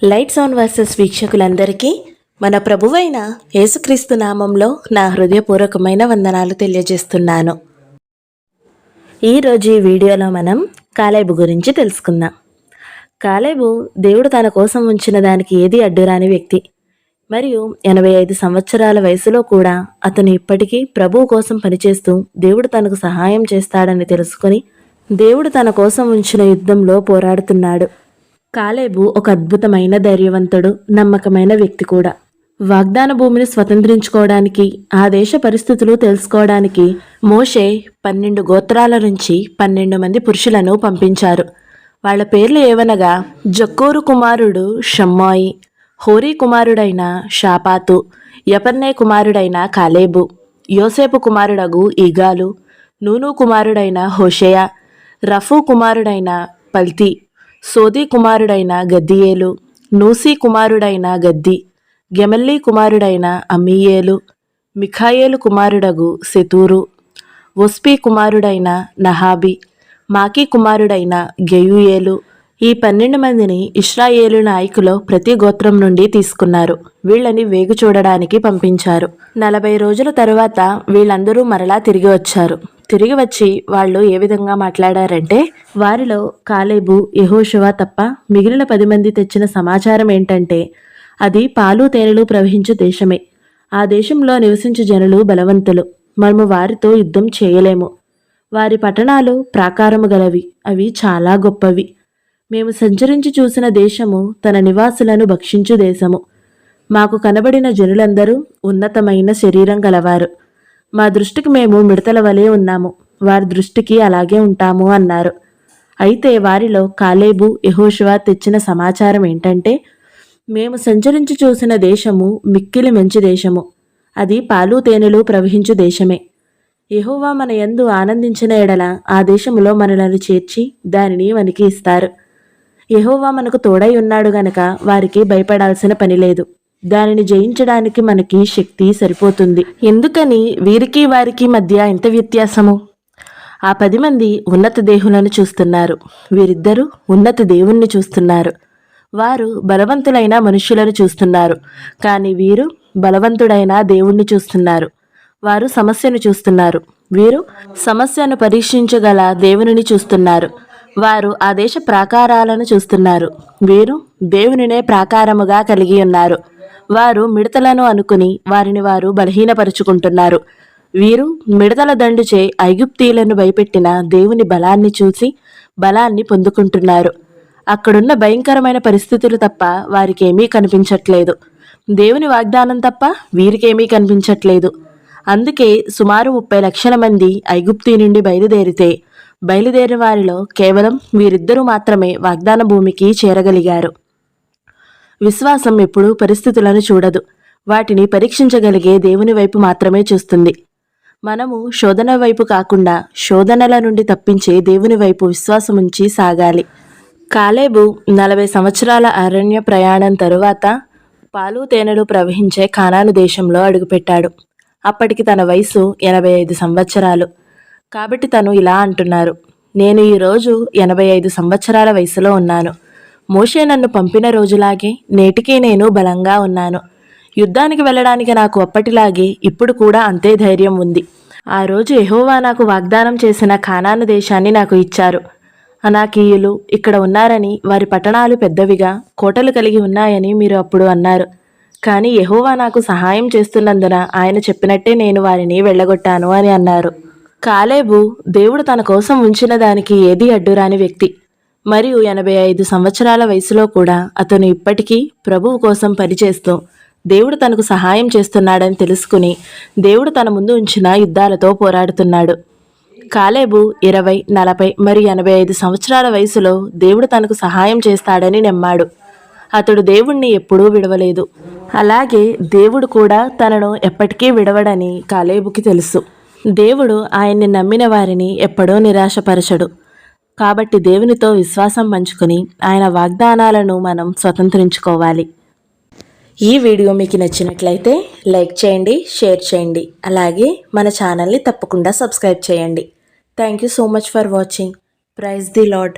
Lights on versus వీక్షకులందరికీ మన ప్రభువైన యేసుక్రీస్తు నామంలో నా హృదయపూర్వకమైన వందనాలు తెలియజేస్తున్నాను. ఈరోజు ఈ వీడియోలో మనం కాలేబు గురించి తెలుసుకుందాం. కాలేబు దేవుడు తన కోసం ఉంచిన దానికి ఏది అడ్డురాని వ్యక్తి. మరియు 85 సంవత్సరాల వయసులో కూడా అతను ఇప్పటికీ ప్రభువు కోసం పనిచేస్తూ దేవుడు తనకు సహాయం చేస్తాడని తెలుసుకొని దేవుడు తన కోసం ఉంచిన యుద్ధంలో పోరాడుతున్నాడు. కాలేబు ఒక అద్భుతమైన ధైర్యవంతుడు, నమ్మకమైన వ్యక్తి కూడా. వాగ్దాన భూమిని స్వతంత్రించుకోవడానికి, ఆ దేశ పరిస్థితులు తెలుసుకోవడానికి మోషే 12 గోత్రాల నుంచి 12 మంది పురుషులను పంపించారు. వాళ్ళ పేర్లు ఏవనగా జక్కూరు కుమారుడు షమ్మాయి, హోరీ కుమారుడైన షాపాతు, యపన్నే కుమారుడైన కాలేబు, యోసేపు కుమారుడగు ఈగాలు, నూను కుమారుడైన హోషేయ, రఫు కుమారుడైన పల్తి, సోది కుమారుడైన గద్దియేలు, నూసి కుమారుడైన గద్ది, గెమల్లీ కుమారుడైన అమ్మీయేలు, మిఖాయేలు కుమారుడగు సెతూరు, ఒస్పీ కుమారుడైన నహాబి, మాకీ కుమారుడైన గెయుయేలు. ఈ 12 మందిని ఇశ్రాయేలు నాయకులు ప్రతి గోత్రం నుండి తీసుకున్నారు. వీళ్ళని వేగు చూడడానికి పంపించారు. 40 రోజుల తరువాత వీళ్ళందరూ మరలా తిరిగి వచ్చారు. తిరిగి వచ్చి వాళ్ళు ఏ విధంగా మాట్లాడారంటే, వారిలో కాలేబు, యెహోషువ తప్ప మిగిలిన 10 మంది తెచ్చిన సమాచారం ఏంటంటే, అది పాలు తేనెలు ప్రవహించు దేశమే. ఆ దేశంలో నివసించు జనులు బలవంతులు. మనము వారితో యుద్ధం చేయలేము. వారి పట్టణాలు ప్రాకారము గలవి, అవి చాలా గొప్పవి. మేము సంచరించి చూసిన దేశము తన నివాసులను భక్షించు దేశము. మాకు కనబడిన జనులందరూ ఉన్నతమైన శరీరం గలవారు. మా దృష్టికి మేము మిడతల వలె ఉన్నాము, వారి దృష్టికి అలాగే ఉంటాము అన్నారు. అయితే వారిలో కాలేబు, యెహోషువ తెచ్చిన సమాచారం ఏంటంటే, మేము సంచరించి చూసిన దేశము మిక్కిలి మంచి దేశము, అది పాలు తేనెలు ప్రవహించు దేశమే. యెహోవా మన యందు ఆనందించిన ఎడల ఆ దేశములో మనలను చేర్చి దానిని మనకి ఇస్తారు. యెహోవా మనకు తోడై ఉన్నాడు గనక వారికి భయపడాల్సిన పని లేదు. దానిని జయించడానికి మనకి శక్తి సరిపోతుంది. ఎందుకని వీరికి వారికి మధ్య ఎంత వ్యత్యాసము? ఆ 10 మంది ఉన్నత దేహులను చూస్తున్నారు, వీరిద్దరూ ఉన్నత దేవుణ్ణి చూస్తున్నారు. వారు బలవంతులైన మనుష్యులను చూస్తున్నారు, కానీ వీరు బలవంతుడైన దేవుణ్ణి చూస్తున్నారు. వారు సమస్యను చూస్తున్నారు, వీరు సమస్యను పరీక్షించగల దేవునిని చూస్తున్నారు. వారు ఆ దేశ ప్రాకారాలను చూస్తున్నారు, వీరు దేవునినే ప్రాకారముగా కలిగి ఉన్నారు. వారు మిడతలను అనుకుని వారిని వారు బలహీనపరుచుకుంటున్నారు. వీరు మిడతల దండుచే ఐగుప్తీయులను భయపెట్టిన దేవుని బలాన్ని చూసి బలాన్ని పొందుకుంటున్నారు. అక్కడున్న భయంకరమైన పరిస్థితులు తప్ప వారికేమీ కనిపించట్లేదు. దేవుని వాగ్దానం తప్ప వీరికేమీ కనిపించట్లేదు. అందుకే సుమారు 30 లక్షల మంది ఐగుప్తీ నుండి బయలుదేరిన వారిలో కేవలం వీరిద్దరూ మాత్రమే వాగ్దాన భూమికి చేరగలిగారు. విశ్వాసం ఎప్పుడూ పరిస్థితులను చూడదు, వాటిని పరీక్షించగలిగే దేవుని వైపు మాత్రమే చూస్తుంది. మనము శోధన వైపు కాకుండా శోధనల నుండి తప్పించే దేవుని వైపు విశ్వాసముంచి సాగాలి. కాలేబు 40 సంవత్సరాల అరణ్య ప్రయాణం తరువాత పాలు తేనెలు ప్రవహించే కానాను దేశంలో అడుగుపెట్టాడు. అప్పటికి తన వయసు 85 సంవత్సరాలు. కాబట్టి తను ఇలా అంటున్నారు, నేను ఈరోజు 85 సంవత్సరాల వయసులో ఉన్నాను. మోషే నన్ను పంపిన రోజులాగే నేటికి నేను బలంగా ఉన్నాను. యుద్ధానికి వెళ్ళడానికి నాకు అప్పటిలాగే ఇప్పుడు కూడా అంతే ధైర్యం ఉంది. ఆ రోజు యెహోవా నాకు వాగ్దానం చేసిన కానాను దేశాన్ని నాకు ఇచ్చారు. అనాకీయులు ఇక్కడ ఉన్నారని, వారి పట్టణాలు పెద్దవిగా కోటలు కలిగి ఉన్నాయని మీరు అప్పుడు అన్నారు. కానీ యెహోవా నాకు సహాయం చేస్తున్నందున ఆయన చెప్పినట్టే నేను వారిని వెళ్ళగొట్టాను అని అన్నారు. కాలేబు దేవుడు తన కోసం ఉంచిన దానికి ఏది అడ్డురాని వ్యక్తి. మరియు 85 సంవత్సరాల వయసులో కూడా అతను ఇప్పటికీ ప్రభువు కోసం పనిచేస్తూ దేవుడు తనకు సహాయం చేస్తున్నాడని తెలుసుకుని దేవుడు తన ముందు ఉంచిన యుద్ధాలతో పోరాడుతున్నాడు. కాలేబు 20, 40 మరియు 85 సంవత్సరాల వయసులో దేవుడు తనకు సహాయం చేస్తాడని నమ్మాడు. అతడు దేవుణ్ణి ఎప్పుడూ విడవలేదు. అలాగే దేవుడు కూడా తనను ఎప్పటికీ విడవడని కాలేబుకి తెలుసు. దేవుడు ఆయన్ని నమ్మిన వారిని ఎప్పుడూ నిరాశపరచడు. కాబట్టి దేవునితో విశ్వాసం పంచుకొని ఆయన వాగ్దానాలను మనం స్వతంత్రించుకోవాలి. ఈ వీడియో మీకు నచ్చినట్లయితే లైక్ చేయండి, షేర్ చేయండి. అలాగే మన ఛానల్ని తప్పకుండా సబ్స్క్రైబ్ చేయండి. Thank you so much for watching. Praise the lord.